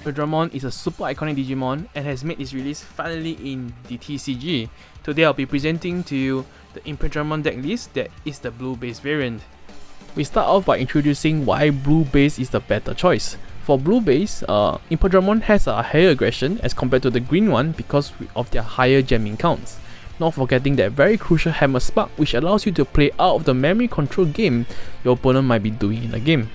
Imperialdramon is a super iconic Digimon and has made its release finally in the TCG. Today I'll be presenting to you the Imperialdramon deck list that is the blue base variant. We start off by introducing why blue base is the better choice. For blue base, Imperialdramon has a higher aggression as compared to the green one because of their higher jamming counts. Not forgetting that very crucial Hammer Spark, which allows you to play out of the memory control game your opponent might be doing in the game.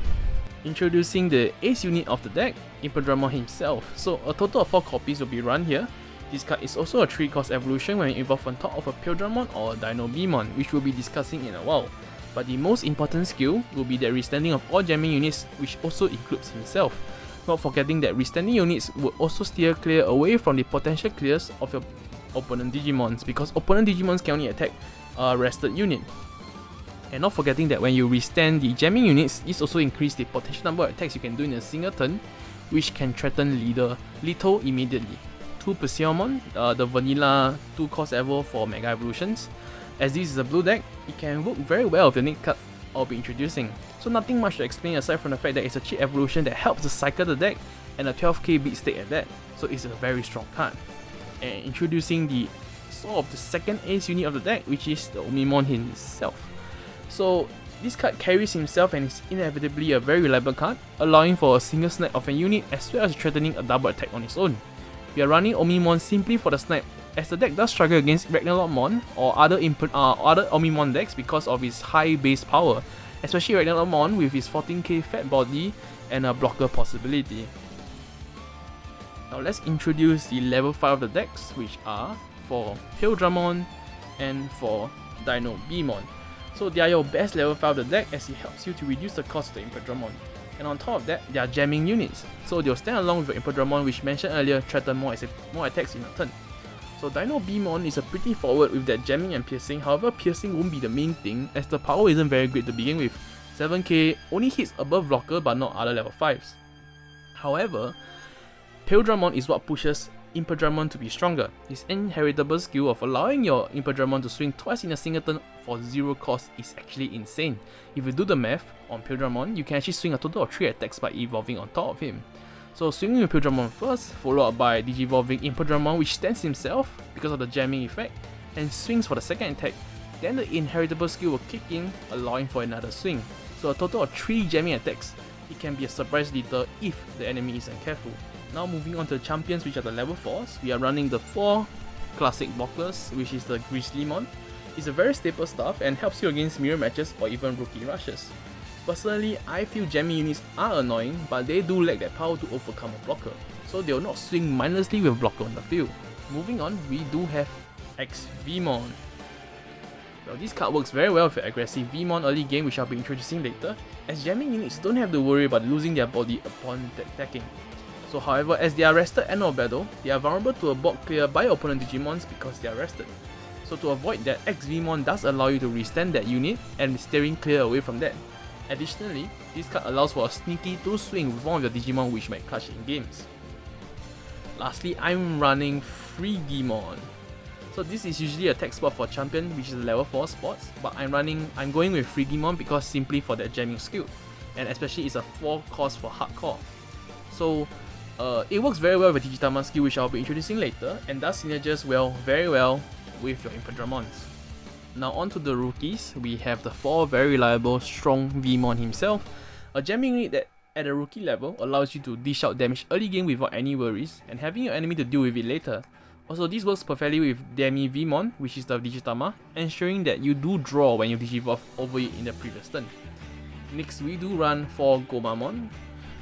Introducing the ace unit of the deck, Imperialdramon himself. So a total of 4 copies will be run here. This card is also a 3-cost evolution when you evolve on top of a Imperialdramon or a Digimon, which we'll be discussing in a while. But the most important skill will be the restanding of all jamming units, which also includes himself. Not forgetting that restanding units will also steer clear away from the potential clears of your opponent Digimons, because opponent Digimons can only attack a rested unit. And not forgetting that when you restand the jamming units, this also increases the potential number of attacks you can do in a single turn, which can threaten Lethal immediately. 2 Perseomon, the vanilla 2-cost evo for Mega Evolutions. As this is a blue deck, it can work very well with the next card I'll be introducing. So nothing much to explain aside from the fact that it's a cheap evolution that helps to cycle the deck and a 12k beat stake at that, so it's a very strong card. And introducing the sort of the second ace unit of the deck, which is the Omimon himself. So this card carries himself and is inevitably a very reliable card, allowing for a single snipe of a unit as well as threatening a double attack on its own. We are running Omimon simply for the snipe, as the deck does struggle against Ragnarokmon or other Omimon decks because of its high base power, especially Ragnarokmon with its 14k fat body and a blocker possibility. Now let's introduce the level 5 of the decks, which are for Imperialdramon and for Digimon. So they are your best level 5 of the deck as it helps you to reduce the cost of the Imperialdramon. And on top of that, they are jamming units, so they'll stand along with the Imperialdramon, which mentioned earlier threaten more attacks in a turn. So Digimon is a pretty forward with that jamming and piercing, however piercing won't be the main thing as the power isn't very great to begin with. 7k only hits above blocker but not other level 5s. However, Imperialdramon is what pushes Imperialdramon to be stronger. His inheritable skill of allowing your Imperialdramon to swing twice in a single turn for 0 cost is actually insane. If you do the math on Imperialdramon, you can actually swing a total of 3 attacks by evolving on top of him. So swinging Imperialdramon first, followed up by Digivolving Imperialdramon, which stands himself because of the jamming effect, and swings for the second attack. Then the inheritable skill will kick in, allowing for another swing. So a total of 3 jamming attacks. It can be a surprise lethal if the enemy isn't careful. Now moving on to the champions, which are the level 4s, we are running the 4 classic blockers, which is the Grizzlymon. It's a very staple stuff and helps you against mirror matches or even rookie rushes. Personally, I feel jamming units are annoying, but they do lack that power to overcome a blocker, so they will not swing mindlessly with blocker on the field. Moving on, we do have X-Vmon. Well, this card works very well with aggressive Vmon early game, which I'll be introducing later, as jamming units don't have to worry about losing their body upon attacking. So however, as they are rested end of battle, they are vulnerable to a block clear by opponent Digimons because they are rested. So to avoid that, X-Vmon does allow you to restand that unit and steering clear away from that. Additionally, this card allows for a sneaky 2 swing with one of your Digimon which might clutch in games. Lastly, I'm running Frigimon. So this is usually a tech spot for champion, which is a level 4 spots, but I'm going with Frigimon because simply for that jamming skill, and especially it's a 4 cost for hardcore. So it works very well with Digitama skill, which I'll be introducing later, and does synergize very well with your Imperialdramons. Now on to the rookies, we have the 4 very reliable, strong Vmon himself, a jamming unit that at a rookie level allows you to dish out damage early game without any worries, and having your enemy to deal with it later. Also, this works perfectly with Demi Vmon, which is the Digitama, ensuring that you do draw when you Digivolve over it in the previous turn. Next, we do run 4 Gomamon.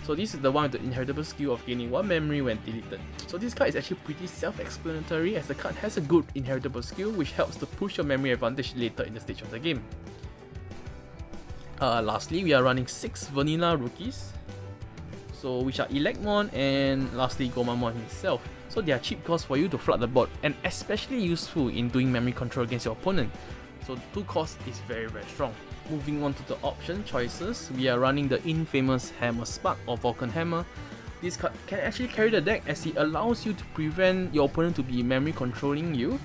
So this is the one with the inheritable skill of gaining 1 memory when deleted. So this card is actually pretty self-explanatory as the card has a good inheritable skill which helps to push your memory advantage later in the stage of the game. Lastly, we are running 6 vanilla rookies, so which are Electmon and lastly Gomamon himself. So they are cheap costs for you to flood the board and especially useful in doing memory control against your opponent. So 2 cost is very strong. Moving on to the option choices, we are running the infamous Hammer Spark or Vulcan Hammer. This card can actually carry the deck as it allows you to prevent your opponent to be memory controlling you,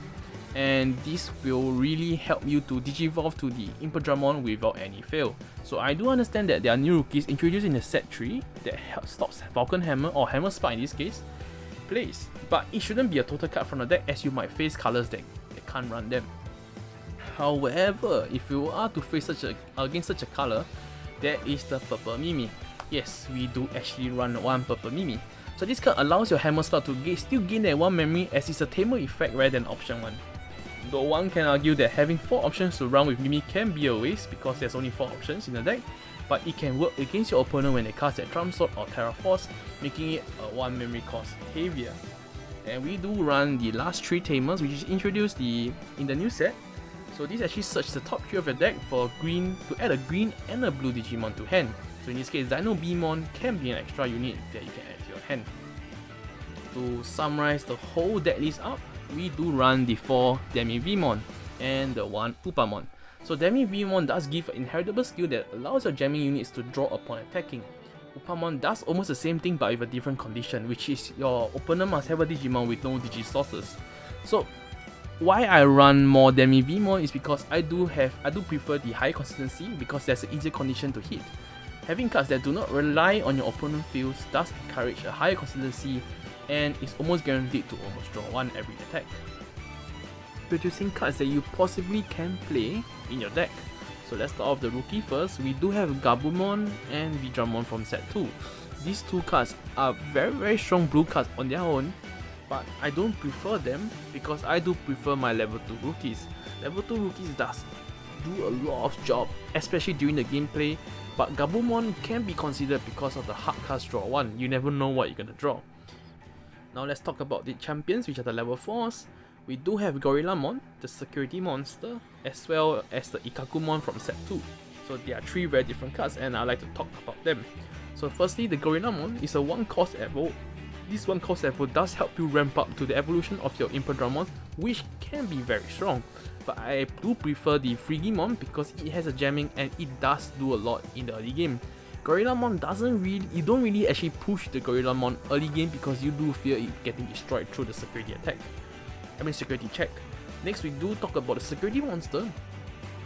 and this will really help you to digivolve to the Imperialdramon without any fail. So I do understand that there are new rookies introduced in the set 3 that stops Vulcan Hammer or Hammer Spark in this case plays, but it shouldn't be a total card from the deck as you might face colors that can't run them. However, if you are to face against such a color, there is the Purple Mimi. Yes, we do actually run one Purple Mimi. So this card allows your Hammer Spark to still gain that 1 memory as it's a Tamer effect rather than option 1. Though one can argue that having 4 options to run with Mimi can be a waste because there's only 4 options in the deck, but it can work against your opponent when they cast their Drum Sword or Terra Force, making it a 1 memory cost heavier. And we do run the last 3 Tamers, which is introduced in the new set. So this actually searches the top 3 of your deck for green to add a green and a blue Digimon to hand. So in this case, Digimon can be an extra unit that you can add to your hand. To summarize the whole deck list up, we do run the 4 Demi-Vmon and the 1 Upamon. So Demi-Vmon does give an inheritable skill that allows your jamming units to draw upon attacking. Upamon does almost the same thing but with a different condition, which is your opponent must have a Digimon with no Digisources. So why I run more Demi-Vmon is because I do prefer the high consistency because there's an easier condition to hit. Having cards that do not rely on your opponent's fields does encourage a higher consistency and is almost guaranteed to almost draw 1 every attack. Producing cards that you possibly can play in your deck. So let's start off the rookie first. We do have Gabumon and Vidramon from set 2. These 2 cards are very strong blue cards on their own, but I don't prefer them because I do prefer my level 2 rookies. Level 2 rookies does do a lot of job, especially during the gameplay, but Gabumon can be considered because of the hard cards draw 1. You never know what you're gonna draw. Now let's talk about the champions, which are the level 4s. We do have Gorillamon, the security monster, as well as the Ikagumon from set 2. So there are 3 very different cards and I'd like to talk about them. So firstly, the Gorillamon is a 1 cost evo. This 1 cost evo does help you ramp up to the evolution of your Imperialdramon, which can be very strong. But I do prefer the Frigimon because it has a jamming and it does do a lot in the early game. Gorillamon you don't really actually push the Gorillamon early game because you do fear it getting destroyed through the security check. Next, we do talk about the security monster.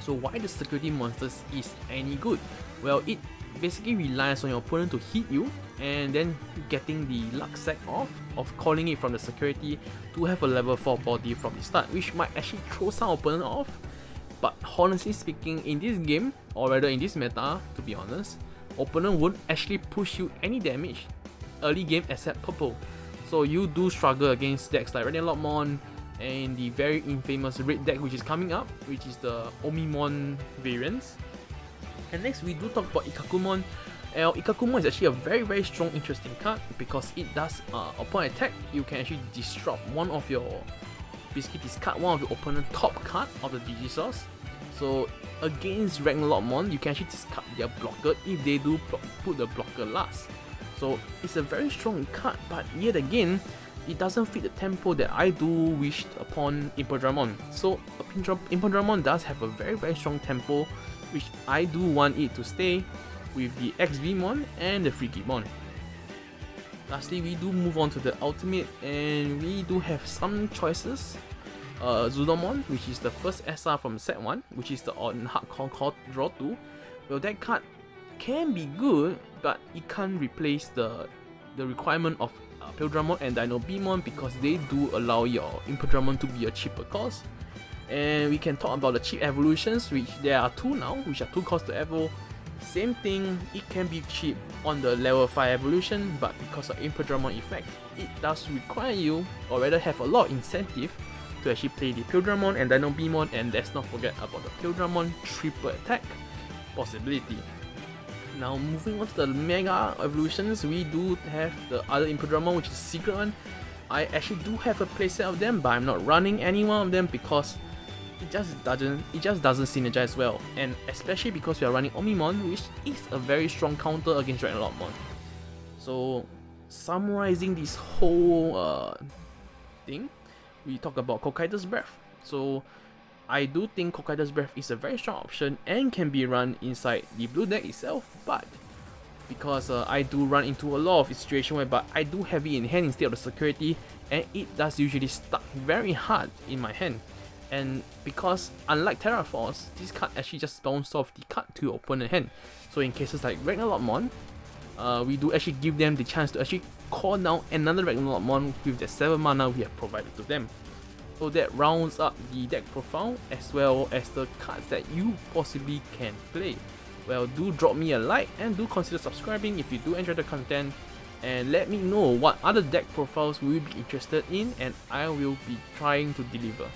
So why the security monsters is any good? Well, it basically relies on your opponent to hit you and then getting the luck sack off of calling it from the security to have a level 4 body from the start, which might actually throw some opponent off. But honestly speaking, in this game, or rather in this meta, to be honest, opponent won't actually push you any damage early game except purple. So you do struggle against decks like Digimon and the very infamous red deck which is coming up, which is the Omimon variants. And next we do talk about Ikagumon. Ikagumon is actually a very strong interesting card because it does upon attack you can actually disrupt discard one of your opponent's top card of the Digisource. So against Ragnarokmon you can actually discard their blocker if they do put the blocker last. So it's a very strong card, but yet again it doesn't fit the tempo that I do wish upon Imperialdramon. So Imperialdramon does have a very strong tempo, which I do want it to stay with the XVmon and the Frigimon. Lastly, we do move on to the ultimate and we do have some choices. Zudomon, which is the first SR from set 1, which is the on hardcore called draw 2. Well, that card can be good, but it can't replace the requirement of Imperialdramon and Dino-Beamon because they do allow your Imperialdramon to be a cheaper cost. And we can talk about the cheap evolutions, which there are 2 now, which are 2 costs to evo. Same thing, it can be cheap on the level 5 evolution, but because of Imperialdramon effect, it does require you, or rather have a lot of incentive to actually play the Imperialdramon and Dino-Beamon, and let's not forget about the Imperialdramon triple attack possibility. Now moving on to the Mega evolutions, we do have the other Imperialdramon, which is a secret one. I actually do have a playset of them, but I'm not running any one of them because it just doesn't synergize well, and especially because we are running Omimon, which is a very strong counter against Ragnarokmon. So summarizing this whole thing, we talk about Kokaido's Breath. So I do think Kokaida's Breath is a very strong option and can be run inside the blue deck itself, but because I do run into a lot of situations whereby I do have it in hand instead of the security, and it does usually stuck very hard in my hand. And because unlike Terra Force, this card actually just bounce off the card to your opponent hand. So in cases like Ragnarokmon, we do actually give them the chance to actually call down another Ragnarokmon with the 7 mana we have provided to them. So that rounds up the deck profile as well as the cards that you possibly can play. Well, do drop me a like and do consider subscribing if you do enjoy the content, and let me know what other deck profiles will you be interested in, and I will be trying to deliver.